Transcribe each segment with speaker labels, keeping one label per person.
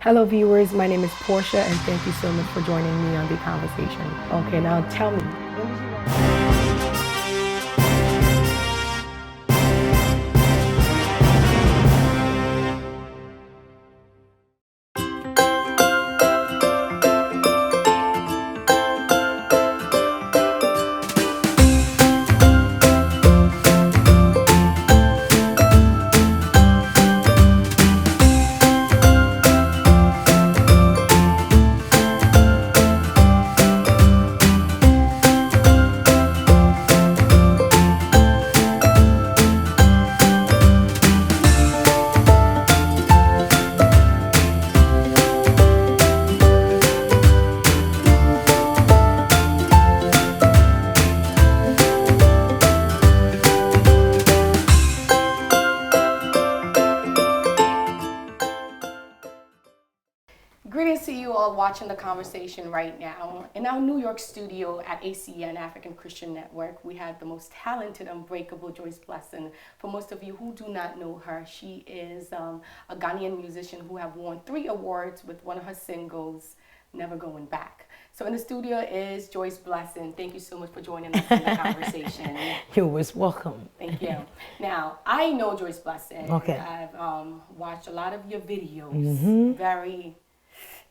Speaker 1: Hello, viewers. My name is Portia, and thank you so much for joining me on the conversation. Okay, now tell me, when did you? Greetings to you all watching the conversation right now. In our New York studio at ACN African Christian Network, we have the most talented, unbreakable Joyce Blessing. For most of you who do not know her, she is a Ghanaian musician who have won 3 awards with one of her singles, Never Going Back. So in the studio is Joyce Blessing. Thank you so much for joining us in the conversation.
Speaker 2: You're always welcome.
Speaker 1: Thank you. Now, I know Joyce Blessing.
Speaker 2: Okay.
Speaker 1: I've watched a lot of your videos. Very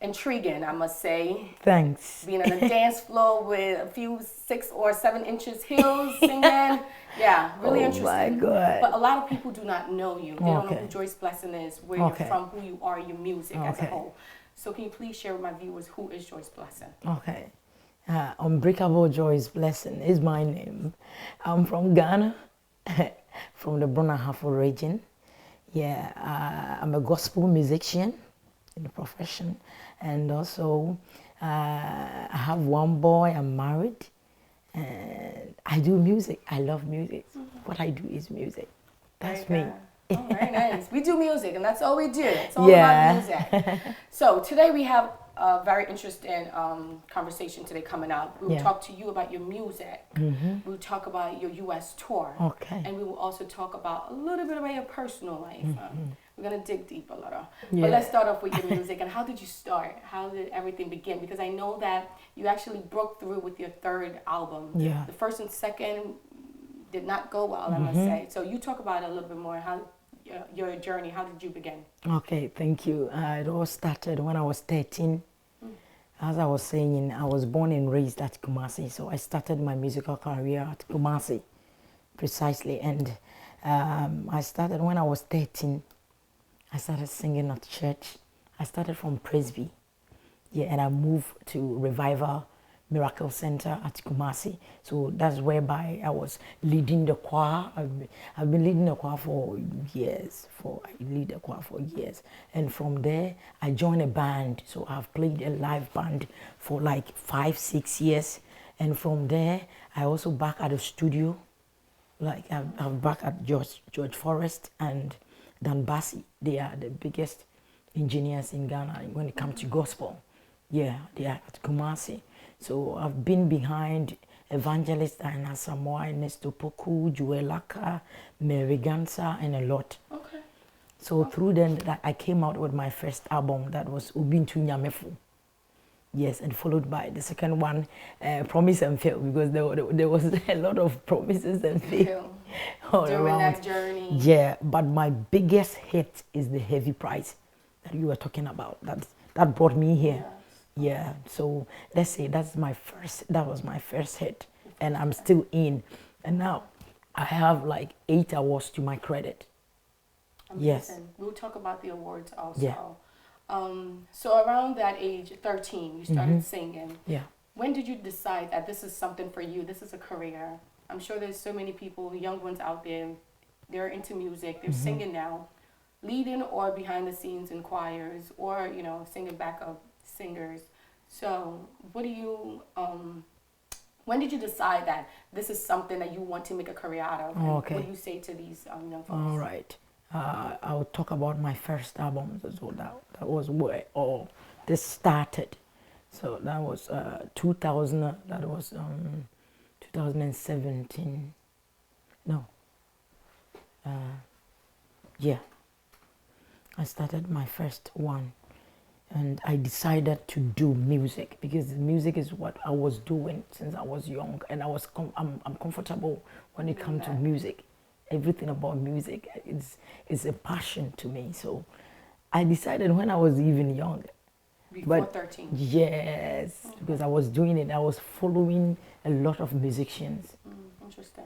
Speaker 1: intriguing, I must say.
Speaker 2: Thanks.
Speaker 1: Being on a dance floor with a few 6 or 7 inches heels, singing. Yeah, really interesting.
Speaker 2: Oh my God.
Speaker 1: But a lot of people do not know you. They don't know
Speaker 2: Okay.
Speaker 1: who Joyce Blessing is, where
Speaker 2: Okay.
Speaker 1: you're from, who you are, your music as a
Speaker 2: Okay.
Speaker 1: whole. So can you please share with my viewers who is Joyce Blessing?
Speaker 2: Okay. Unbreakable Joyce Blessing is my name. I'm from Ghana, from the Brunahafo region. Yeah, I'm a gospel musician in the profession. And also, I have one boy, I'm married. And I do music. I love music. What I do is music. That's
Speaker 1: Very
Speaker 2: me.
Speaker 1: good. Oh, very nice. We do music, and that's all we do. It's all
Speaker 2: Yeah.
Speaker 1: about music. So today we have a very interesting conversation today coming up. We will
Speaker 2: Yeah.
Speaker 1: talk to you about your music. We'll talk about your U.S. tour.
Speaker 2: Okay.
Speaker 1: And we will also talk about a little bit about your personal life. We're going to dig deep a little.
Speaker 2: Yeah.
Speaker 1: But let's start off with your music. And how did you start? How did everything begin? Because I know that you actually broke through with your 3rd album.
Speaker 2: Yeah.
Speaker 1: The 1st and 2nd did not go well, I must say. So you talk about it a little bit more. How your journey, how did you begin?
Speaker 2: Okay, thank you. It all started when I was 13. As I was saying, I was born and raised at Kumasi, so I started my musical career at Kumasi, precisely. And I started when I was 13. I started singing at church. I started from Presby, yeah, and I moved to Revival Miracle Center at Kumasi. So that's whereby I was leading the choir. I've been leading the choir for years. I lead the choir for years. And from there, I joined a band. So I've played a live band for like 5-6 years. And from there, I also back at the studio. Like I'm back at George Forrest and Dan Bassi. They are the biggest engineers in Ghana when it comes to gospel. Yeah, they are at Kumasi. So I've been behind Evangelist Diana Samoa, Ernesto Poku, Joelaka, Mary Gansa, and a lot.
Speaker 1: Okay.
Speaker 2: So through them, I came out with my first album that was Ubintu Nyamefu. Yes, and followed by the second one, Promise and Fail, because there was a lot of promises and fail all
Speaker 1: During
Speaker 2: around.
Speaker 1: that journey.
Speaker 2: Yeah, but my biggest hit is the Heavy Price that you were talking about. That brought me here. Yeah, so let's say that was my first hit, and I'm still in. And now I have like 8 awards to my credit.
Speaker 1: Amazing.
Speaker 2: Yes.
Speaker 1: We'll talk about the awards also.
Speaker 2: Yeah.
Speaker 1: So around that age, 13, you started singing.
Speaker 2: Yeah.
Speaker 1: When did you decide that this is something for you? This is a career. I'm sure there's so many people, young ones out there, they're into music, they're singing now, leading or behind the scenes in choirs, or singing backup singers. So what do you when did you decide that this is something that you want to make a career out of? And
Speaker 2: Okay.
Speaker 1: what do you say to these young folks?
Speaker 2: All right. I'll talk about my first album. So that was where all this started. So that was 2000. That was 2017. No. Yeah. I started my first one and I decided to do music because music is what I was doing since I was young, and I'm comfortable when it comes to music. Everything about music is a passion to me. So I decided when I was even young.
Speaker 1: Before 13.
Speaker 2: Yes, because I was doing it. I was following a lot of musicians.
Speaker 1: Interesting.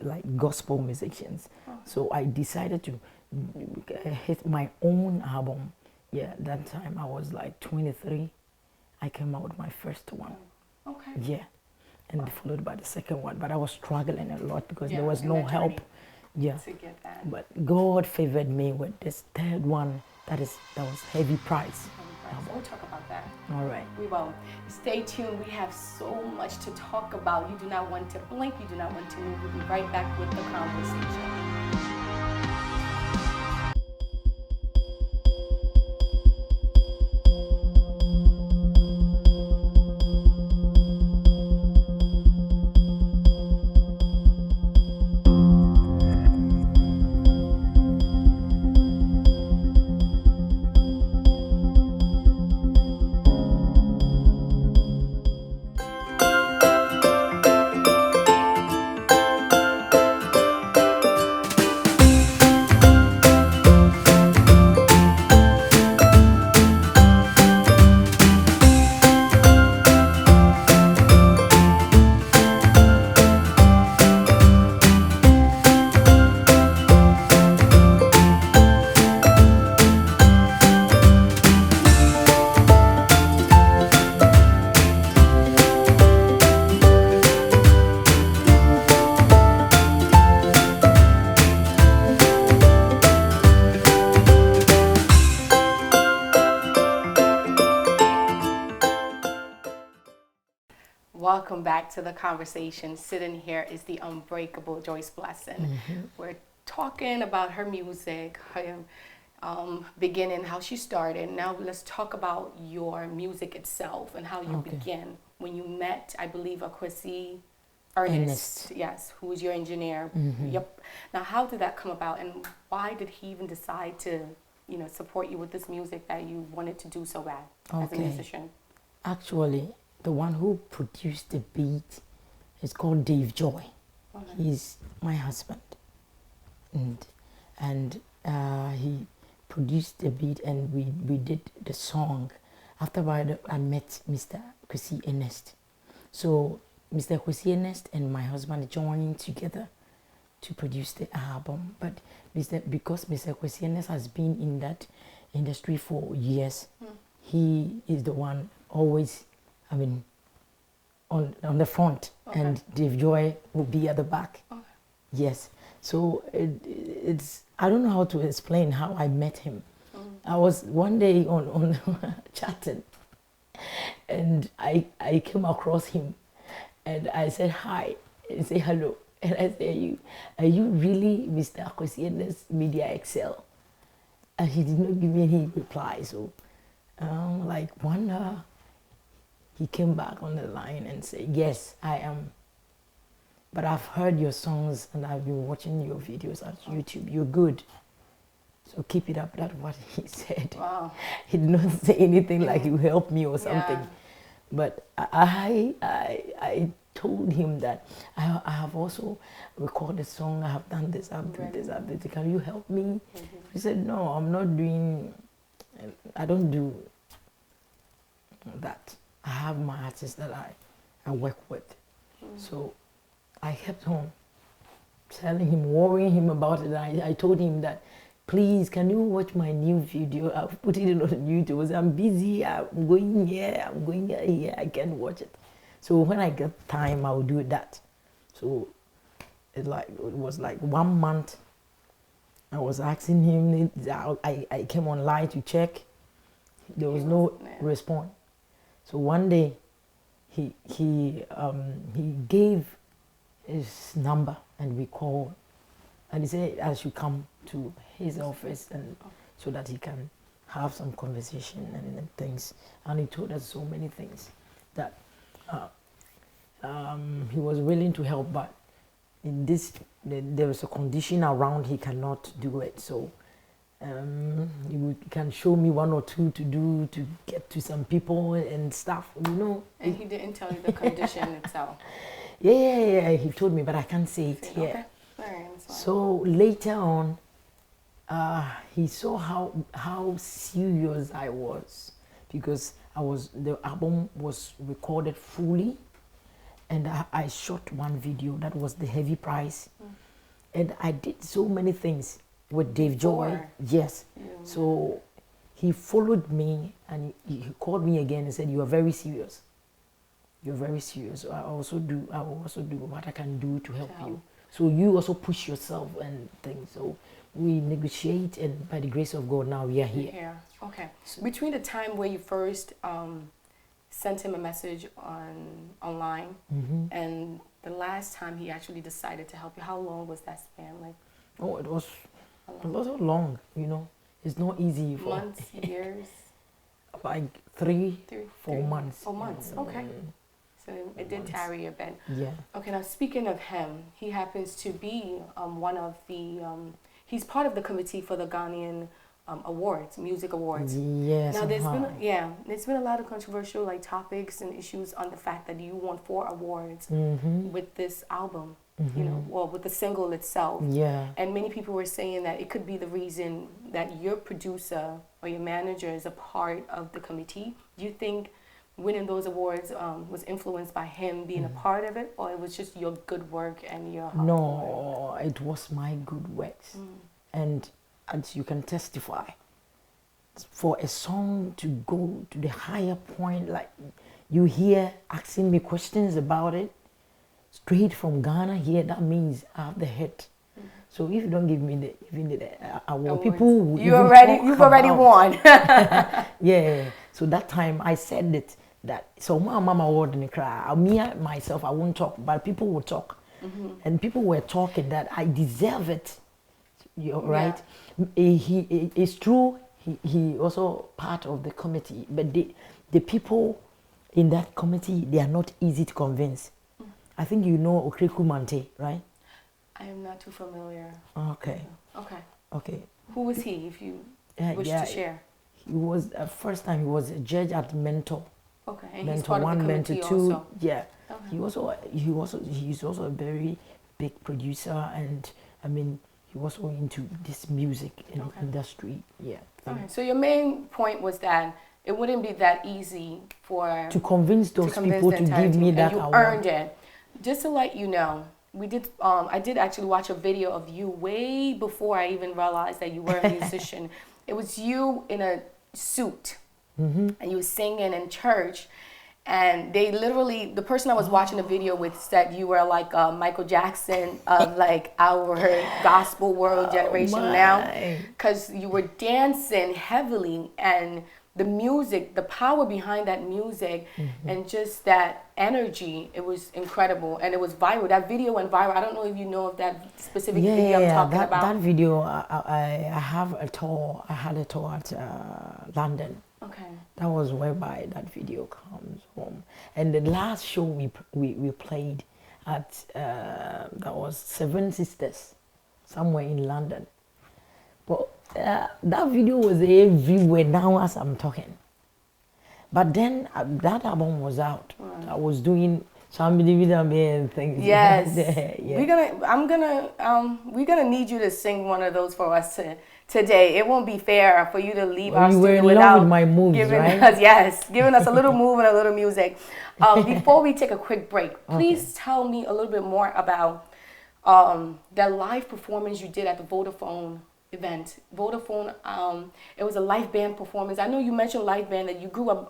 Speaker 2: Like gospel musicians. So I decided to hit my own album. Yeah, that time I was like 23. I came out with my first one.
Speaker 1: Okay.
Speaker 2: Yeah, and followed by the second one. But I was struggling a lot because there was
Speaker 1: in
Speaker 2: no
Speaker 1: that
Speaker 2: help.
Speaker 1: journey
Speaker 2: Yeah,
Speaker 1: to get that.
Speaker 2: but God favored me with this third one. That was heavy price.
Speaker 1: We'll talk about that.
Speaker 2: All right.
Speaker 1: We will. Stay tuned. We have so much to talk about. You do not want to blink. You do not want to move. We'll be right back with the conversation. Welcome back to the conversation. Sitting here is the unbreakable Joyce Blessing. We're talking about her music, her beginning, how she started. Now let's talk about your music itself and how you began. When you met, I believe, Akwesi Ernest, yes, who was your engineer. Yep. Now, how did that come about, and why did he even decide to, support you with this music that you wanted to do so bad as a musician?
Speaker 2: Actually, the one who produced the beat is called Dave Joy. He's my husband, and he produced the beat, and we did the song. After I met Mr. Kwesi Ernest. So Mr. Kwesi Ernest and my husband joined together to produce the album. But because Mr. Kwesi Ernest has been in that industry for years, he is the one always, on the front, and Dave Joy will be at the back. Yes. So it's I don't know how to explain how I met him. I was one day on chatting, and I came across him, and I said hi, and say hello, and I said, are you really Mr. Akwesi Ernest Media Excel? And he did not give me any reply. So like one hour, he came back on the line and said, yes, I am. But I've heard your songs and I've been watching your videos on YouTube. You're good. So keep it up. That's what he said.
Speaker 1: Wow.
Speaker 2: He did not say anything like you help me or something.
Speaker 1: Yeah.
Speaker 2: But I told him that I have also recorded a song. I have done this. I've done this. I've done this. Can you help me? He said, no, I'm not doing. I don't do that. I have my artists that I work with. So I kept on telling him, worrying him about it. I told him that, please, can you watch my new video? I've put it on YouTube. I said, I'm busy. I'm going here. I'm going here. I can't watch it. So when I get time, I will do that. So it was like 1 month. I was asking him. I came online to check. There was no response. So one day, he gave his number and we called, and he said I should come to his office and so that he can have some conversation and things. And he told us so many things that he was willing to help, but in this there was a condition around he cannot do it. So You can show me one or two to do to get to some people and stuff, you know.
Speaker 1: And he didn't tell you the condition itself?
Speaker 2: Yeah, he told me, but I can't say it here.
Speaker 1: Okay. All right, that's fine.
Speaker 2: So later on, he saw how serious I was, because the album was recorded fully, and I shot one video that was the heavy price, and I did so many things with Dave Joy. Yes. So he followed me, and he called me again and said, "You are very serious. You're very serious. I will also do what I can do to help you. So you also push yourself and things." So we negotiate, and by the grace of God, now we are here.
Speaker 1: Yeah. Okay. So between the time where you first sent him a message online and the last time he actually decided to help you, how long was that span? Like,
Speaker 2: oh, it was a lot long. You know, it's not easy for
Speaker 1: months, years.
Speaker 2: Like 4 months.
Speaker 1: 4 months. Okay. So it did tarry a bit.
Speaker 2: Yeah.
Speaker 1: Okay, now speaking of him, he happens to be one of the, he's part of the committee for the Ghanaian awards, music awards.
Speaker 2: Yes.
Speaker 1: Now there's been a lot of controversial like topics and issues on the fact that you won 4 awards with this album, you know, well, with the single itself.
Speaker 2: Yeah.
Speaker 1: And many people were saying that it could be the reason that your producer or your manager is a part of the committee. Do you think winning those awards was influenced by him being a part of it, or it was just your good work and your hard work?
Speaker 2: No, it was my good works. And as you can testify, for a song to go to the higher point, like you hear asking me questions about it, straight from Ghana here, that means I have the hit. So if you don't give me the award, people will
Speaker 1: you've already won.
Speaker 2: Yeah. So that time I said it, that so my mama award in the crowd. Me myself, I won't talk, but people will talk, and people were talking that I deserve it. You're right. He it's true. He also part of the committee, but the people in that committee, they are not easy to convince. I think you know Okreku Mante, right?
Speaker 1: I am not too familiar.
Speaker 2: Okay. Okay.
Speaker 1: Who was he, if you wish to share?
Speaker 2: He was first time he was a judge at Mentor.
Speaker 1: Okay, and
Speaker 2: Mentor
Speaker 1: he's part
Speaker 2: 1,
Speaker 1: of the
Speaker 2: Mentor
Speaker 1: committee
Speaker 2: 2.
Speaker 1: also.
Speaker 2: Yeah.
Speaker 1: Okay.
Speaker 2: He's also a very big producer, and I mean he was also into this music industry. Yeah.
Speaker 1: Okay. So your main point was that it wouldn't be that easy
Speaker 2: to convince those people to give me that
Speaker 1: award. You earned it. Just to let you know, I did actually watch a video of you way before I even realized that you were a musician. It was you in a suit, and you were singing in church, and they literally, the person I was watching the video with said you were like Michael Jackson of like our gospel world generation now, because you were dancing heavily, and the music, the power behind that music, and just that energy, it was incredible, and it was viral. That video went viral. I don't know if you know of that specific video I'm talking about.
Speaker 2: That video, I have a tour. I had a tour at London.
Speaker 1: Okay.
Speaker 2: That was whereby that video comes from. And the last show we played at, that was Seven Sisters, somewhere in London. But that video was everywhere now as I'm talking. But then that album was out. I was doing somebody with and things.
Speaker 1: Yes.
Speaker 2: Yeah.
Speaker 1: We're gonna need you to sing one of those for us today. It won't be fair for you to leave our studio without
Speaker 2: with my moves,
Speaker 1: giving
Speaker 2: right?
Speaker 1: us giving us a little move and a little music. Before we take a quick break, please tell me a little bit more about that live performance you did at the Vodafone event. Vodafone, it was a live band performance. I know you mentioned live band, that you grew up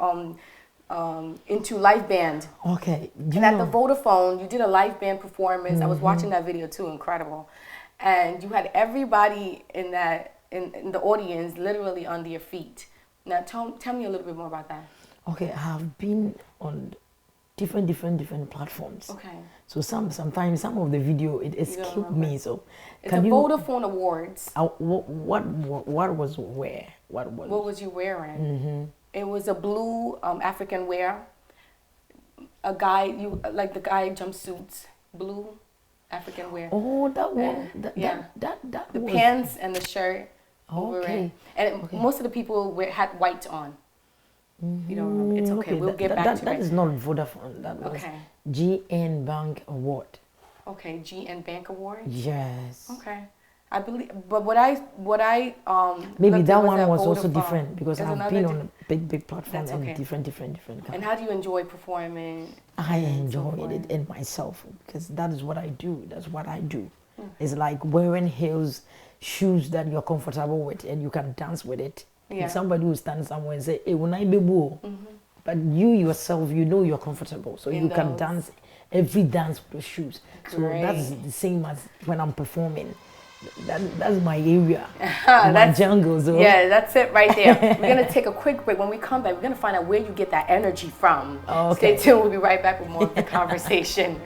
Speaker 1: into live band.
Speaker 2: Okay.
Speaker 1: And at the Vodafone, you did a live band performance. I was watching that video too, incredible. And you had everybody in the audience literally on their feet. Now tell me a little bit more about that.
Speaker 2: Okay, I have been on different platforms.
Speaker 1: Okay.
Speaker 2: So sometimes some of the video it escaped me. So
Speaker 1: it's a Vodafone Awards.
Speaker 2: What was where? What
Speaker 1: was you wearing? It was a blue African wear. A guy the guy jumpsuits, blue African wear.
Speaker 2: Oh, that one.
Speaker 1: The pants and the shirt. over
Speaker 2: Okay.
Speaker 1: it. And most of the people had white on. You know, it's okay. We'll get back to
Speaker 2: that
Speaker 1: it.
Speaker 2: is not Vodafone. That was
Speaker 1: Okay.
Speaker 2: GN Bank Award.
Speaker 1: Okay, GN Bank Award.
Speaker 2: Yes.
Speaker 1: Okay, I believe. But what I
Speaker 2: Maybe
Speaker 1: looked
Speaker 2: that
Speaker 1: at
Speaker 2: one was also
Speaker 1: Vodafone.
Speaker 2: different because
Speaker 1: There's
Speaker 2: I've
Speaker 1: another
Speaker 2: been
Speaker 1: di-
Speaker 2: on a big platform
Speaker 1: That's
Speaker 2: and
Speaker 1: okay.
Speaker 2: different
Speaker 1: And
Speaker 2: kinds.
Speaker 1: how do you enjoy performing?
Speaker 2: I
Speaker 1: and so
Speaker 2: enjoy it
Speaker 1: forth?
Speaker 2: in myself because that is what I do. That's what I do. It's like wearing heels, shoes that you're comfortable with and you can dance with it.
Speaker 1: Yeah.
Speaker 2: And somebody who stands somewhere and say, "Hey, when I be boo," but you yourself, you know you're comfortable, so
Speaker 1: In
Speaker 2: you can
Speaker 1: those.
Speaker 2: dance every dance with those shoes. So that's
Speaker 1: Great.
Speaker 2: the same as when I'm performing. That's my area, my
Speaker 1: That's-
Speaker 2: jungle. So
Speaker 1: Yeah, that's it right there. We're gonna take a quick break. When we come back, we're gonna find out where you get that energy from.
Speaker 2: Okay.
Speaker 1: Stay tuned. We'll be right back with more of the conversation.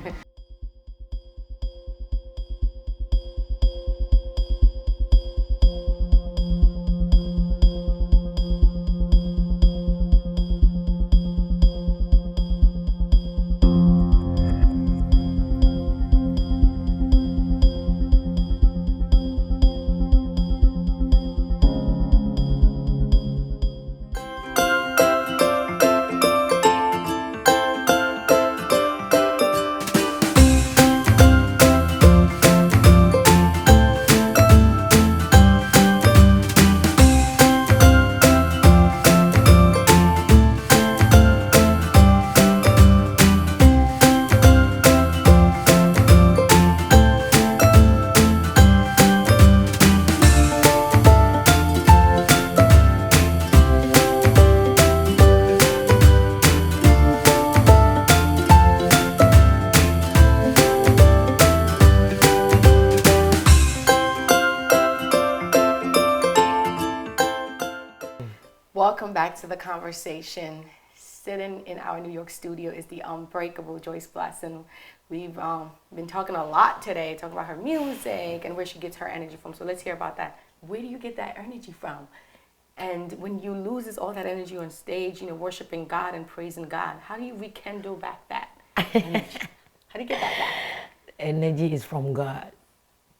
Speaker 1: Welcome back to the conversation. Sitting in our New York studio is the unbreakable Joyce Blessing. We've been talking a lot today, talking about her music and where she gets her energy from. So let's hear about that. Where do you get that energy from? And when you loses all that energy on stage, you know, worshiping God and praising God, how do you rekindle back that energy? How do you get that back?
Speaker 2: energy is from God.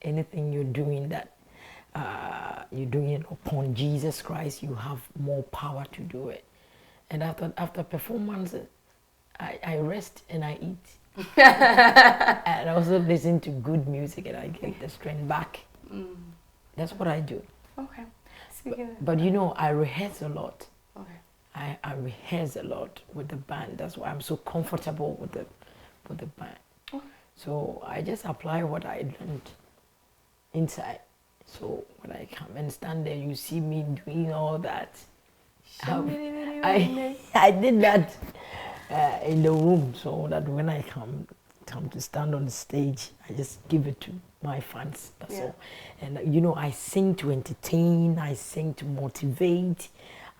Speaker 2: Anything you're doing that you're doing it upon Jesus Christ, you have more power to do it. And after performance, I rest and I eat. And I also listen to good music and I get the strength back. That's what I do.
Speaker 1: Okay. Speaking of,
Speaker 2: But you know, I rehearse a lot.
Speaker 1: okay.
Speaker 2: I rehearse a lot with the band. That's why I'm so comfortable with the band.
Speaker 1: Okay.
Speaker 2: So I just apply what I learned inside. So when I come and stand there, you see me doing all that. I did that in the room, so that when I come to stand on the stage, I just give it to my fans. That's all. And you know, I sing to entertain, I sing to motivate,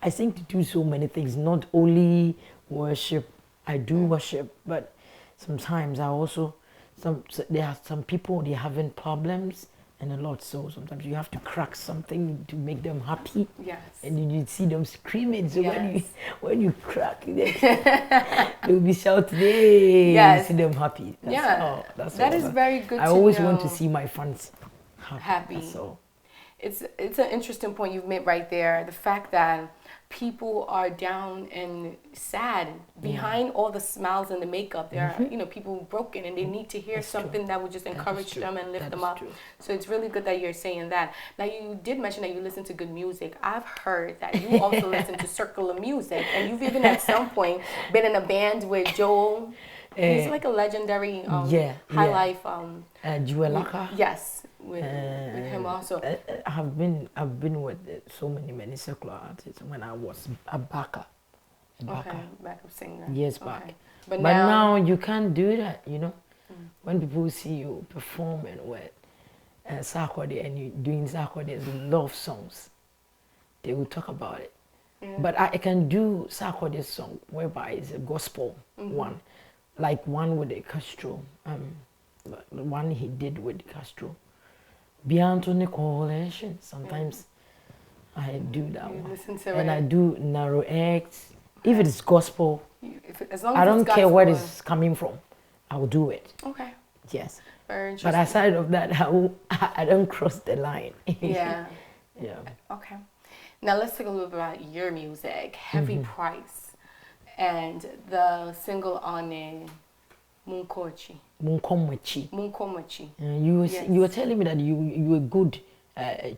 Speaker 2: I sing to do so many things. Not only worship, I do worship, but sometimes I also there are some people, they're having problems and a lot. So sometimes you have to crack something to make them happy.
Speaker 1: Yes.
Speaker 2: And you see them screaming. So
Speaker 1: Yes.
Speaker 2: when you crack, they'll be shouting, "Hey!"
Speaker 1: Yes.
Speaker 2: You see them happy. That's
Speaker 1: That
Speaker 2: all.
Speaker 1: is very good
Speaker 2: I
Speaker 1: to
Speaker 2: always want to
Speaker 1: know.
Speaker 2: see my fans happy.
Speaker 1: Happy.
Speaker 2: So
Speaker 1: It's an interesting point you've made right there. The fact that people are down and sad behind all the smiles and the makeup. There are, you know, people broken and they need to hear
Speaker 2: That's true.
Speaker 1: something that would just
Speaker 2: That is
Speaker 1: encourage
Speaker 2: true.
Speaker 1: them and lift
Speaker 2: That
Speaker 1: them
Speaker 2: is
Speaker 1: up.
Speaker 2: true.
Speaker 1: So it's really good that you're saying that. Now you did mention that you listen to good music. I've heard that you also listen to circular music, and you've even at some point been in a band with Joel. He's like a legendary high life.
Speaker 2: Juelaka.
Speaker 1: Yes, with him also.
Speaker 2: I've been with so many secular artists when I was a backup.
Speaker 1: Okay, backup singer.
Speaker 2: Years
Speaker 1: Okay.
Speaker 2: back.
Speaker 1: But
Speaker 2: But
Speaker 1: now,
Speaker 2: now you can't do that, you know. When people see you performing with Sarkodie and you doing Sarkodie's love songs, they will talk about it. But I can do Sarkodie's song whereby it's a gospel one, like one with the Castro, the one he did with Castro. Beyond the Coalition, sometimes I do that
Speaker 1: You
Speaker 2: one.
Speaker 1: listen to
Speaker 2: And
Speaker 1: it.
Speaker 2: I do Narrow X. If it's gospel,
Speaker 1: As long as
Speaker 2: I don't
Speaker 1: it's
Speaker 2: care where
Speaker 1: gospel.
Speaker 2: it's coming from. I will do it.
Speaker 1: Okay,
Speaker 2: Yes.
Speaker 1: very
Speaker 2: But
Speaker 1: interesting.
Speaker 2: aside of that, I don't cross the line.
Speaker 1: Yeah.
Speaker 2: Yeah.
Speaker 1: Okay. Now let's talk a little bit about your music, Heavy Price, and the single on it, Munkochi.
Speaker 2: Munkomachi.
Speaker 1: Munkomachi.
Speaker 2: You were telling me that you were good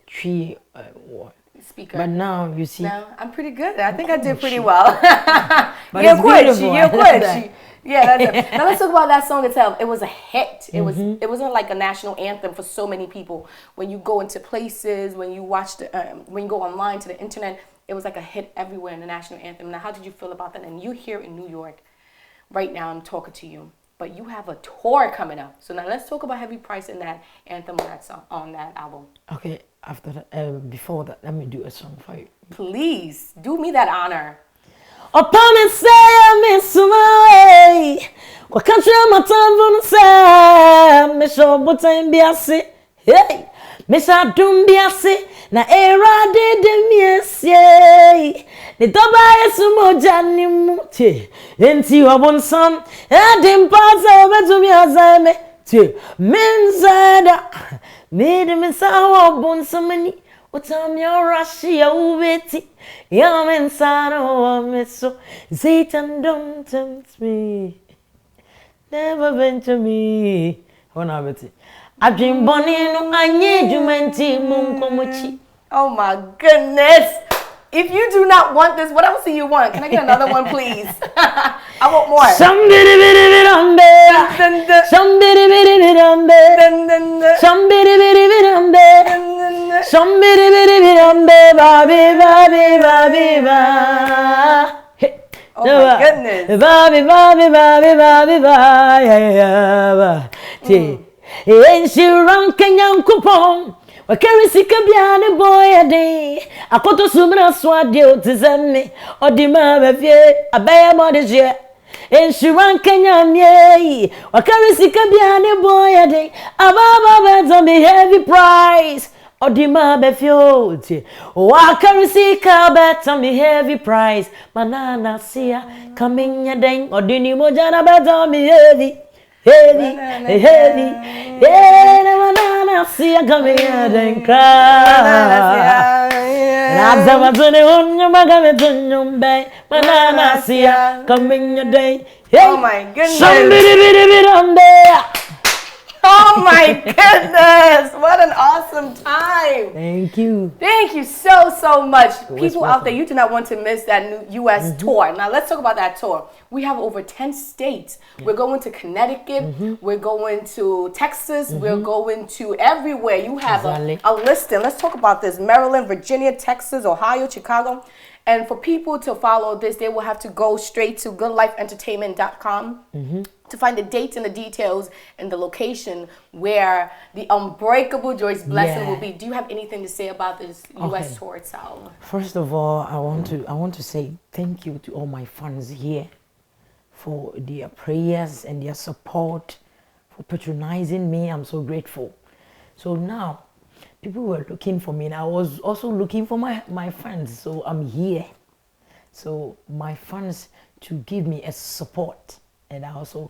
Speaker 2: tree
Speaker 1: Speaker.
Speaker 2: but now you see.
Speaker 1: No, I'm pretty good. I think I did pretty well.
Speaker 2: But it's beautiful.
Speaker 1: Yeah, that's it. Now let's talk about that song itself. It was a hit. It wasn't like a national anthem for so many people. When you go into places, when you watch when you go online to the internet, it was like a hit everywhere in the national anthem. Now, how did you feel about that? And you here in New York, right now, I'm talking to you. But you have a tour coming up. So now let's talk about Heavy Price and that anthem on that album.
Speaker 2: Okay, after that, before that, let me do a song for you.
Speaker 1: Please, do me that honor.
Speaker 2: Upon and say I miss my what country my time on say me show what time be ase hey me sha dum be ase na era de me ase the doba yesu moja ni muti enti obonsam edim paza obetu mi azame ti minzada me sa obonsam ni Utam your Russia ubeti Yam inside of me so Satan don't tempt me Never venture me Hona beti I've been born in anye jumenti munkomochi.
Speaker 1: Oh my goodness. If you do not want this, what else do you want? Can I get another one, please? I want more.
Speaker 2: Somebody
Speaker 1: Oh my goodness.
Speaker 2: Wakari sika biane boy ade akoto sumra swade otizeme odima befie abaya modije ensuran kenya mie wakari sika biane boy ade ababa bezo me heavy price odima befie oti wakari sika beto me heavy price manana sia kamenya den odini moja na beto me heavy I see a coming and cry. Razavazone on your magameton bay, banana see a coming a day.
Speaker 1: Oh my goodness.
Speaker 2: Somebody on there.
Speaker 1: Oh my goodness. What an awesome time.
Speaker 2: Thank you.
Speaker 1: Thank you so much. People out there, you do not want to miss that new U.S. tour. Now, let's talk about that tour. We have over 10 states. We're going to Connecticut. We're going to Texas. We're going to everywhere. You have a listing. Let's talk about this. Maryland, Virginia, Texas, Ohio, Chicago. And for people to follow this, they will have to go straight to goodlifeentertainment.com to find the dates and the details and the location where the unbreakable Joyce Blessing will be. Do you have anything to say about this U.S. tour itself?
Speaker 2: First of all, I want to say thank you to all my fans here for their prayers and their support, for patronizing me. I'm so grateful. So now, people were looking for me, and I was also looking for my fans. So I'm here. So my fans to give me a support, and I also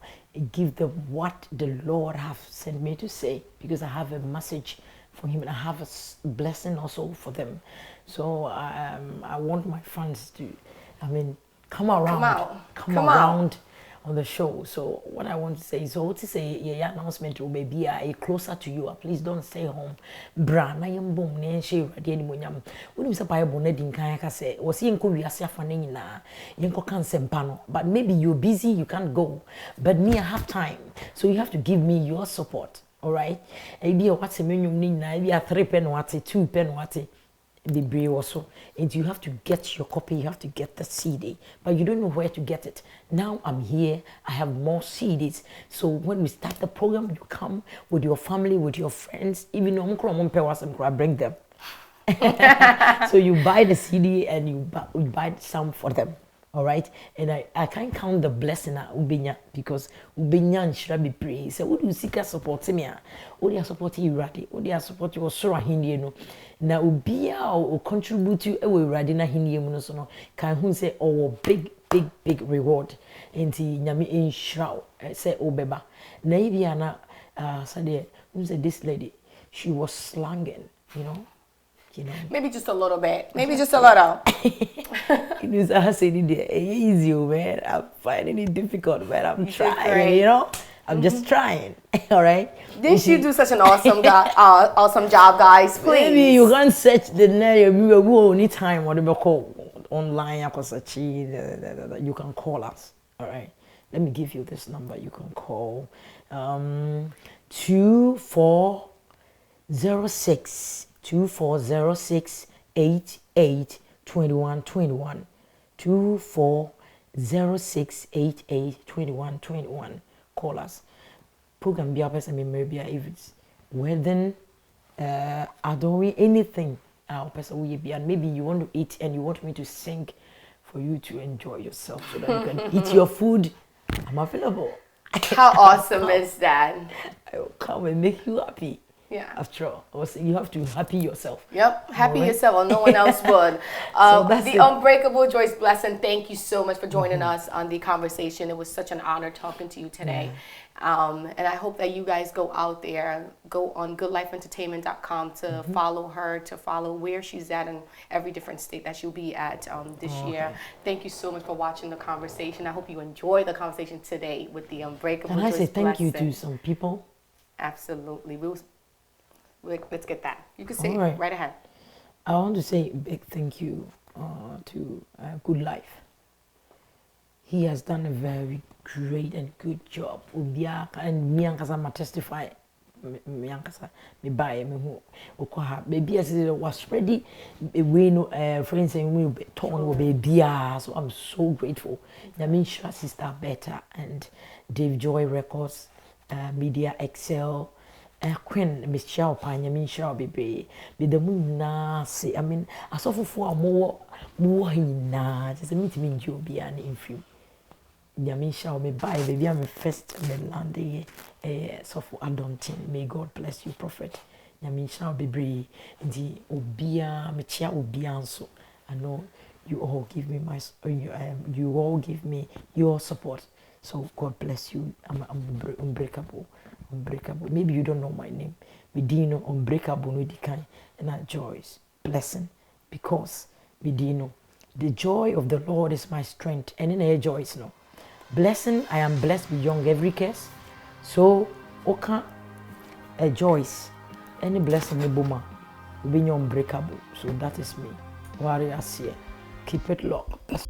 Speaker 2: give them what the Lord have sent me to say, because I have a message for him and I have a blessing also for them. So I want my fans to, come around on the show. So what I want to say is, what to say, yeah, announcement will be closer to you. Please don't stay home. Bra na yembom ne she radi ani monyam. When you say Bible na din kan ka say, was yin ko wiase afane nyina. Yin ko kan sempa no. But maybe you're busy, you can't go. But me, I have time. So you have to give me your support. All right? Maybe what's a menu ni na, maybe a 3 pen wati, 2 pen wati. Be also, and you have to get your copy, you have to get the CD, but you don't know where to get it. Now I'm here, I have more CDs. So when we start the program, you come with your family, with your friends, even though I bring them. So you buy the CD and you buy some for them. All right, and I can't count the blessing ubinya, because ubinya should be praised. So would you seek a support me? Would you support you ready? Would you support your sura hindi no? Na ubia or contribute to a way ready na hindi no so no can who say big reward into nyami in shroud say obeba. Na ibiana said who said this lady, she was slanging, you know.
Speaker 1: Maybe just a little bit. Maybe just a little.
Speaker 2: It is I say it easy, man. I'm finding it difficult, but I'm
Speaker 1: You did
Speaker 2: trying,
Speaker 1: great.
Speaker 2: you know. I'm just trying. All right.
Speaker 1: Didn't you do such an awesome awesome job, guys? Please.
Speaker 2: Maybe you can search the name. We will any time whatever call online. You can call us. All right. Let me give you this number. You can call 2406 2406 882121 2406 882121. Call us. Program be a person maybe if it's wedding, adoring anything. Our person will be, and maybe you want to eat and you want me to sing for you to enjoy yourself so that you can eat your food. I'm available.
Speaker 1: How awesome is that?
Speaker 2: I will come and make you happy.
Speaker 1: Yeah.
Speaker 2: After all, you have to happy yourself.
Speaker 1: Yep, happy
Speaker 2: right.
Speaker 1: yourself, or no one else would. The Unbreakable Joyce Blessing, thank you so much for joining us on the conversation. It was such an honor talking to you today. And I hope that you guys go out there, go on goodlifeentertainment.com to follow her, to follow where she's at in every different state that she'll be at this year. Thank you so much for watching the conversation. I hope you enjoy the conversation today with the Unbreakable Joyce Blessing.
Speaker 2: Can I say thank you to some people?
Speaker 1: Absolutely. Let's get that. You can say right ahead.
Speaker 2: I want to say a big thank you to Good Life. He has done a very great and good job. And me and Kasa testify. Me and Kasa me buy me who okoha baby as it was ready. We know friends and we torn baby. So I'm so grateful. Yamisha Sister Better and Dave Joy Records, Media Excel. Queen Michelle Panya Michelle Baby be the moon na say I mean I saw for more na just a meet me you be an info. Yamisha me buy baby I'm first me land so for adulting. May God bless you, Prophet. Yamisha Baby the obia me chia obia so I know you all give me you all give me your support. So God bless you. I'm unbreakable. Unbreakable. Maybe you don't know my name. Medino Unbreakable no dikan and not Joyce Blessing. Because Medino, the joy of the Lord is my strength. And in a Joyce no. Blessing, I am blessed beyond every case. So Oka a Joyce. Any blessing me boma. Be unbreakable. So that is me. Warriors here. Keep it locked.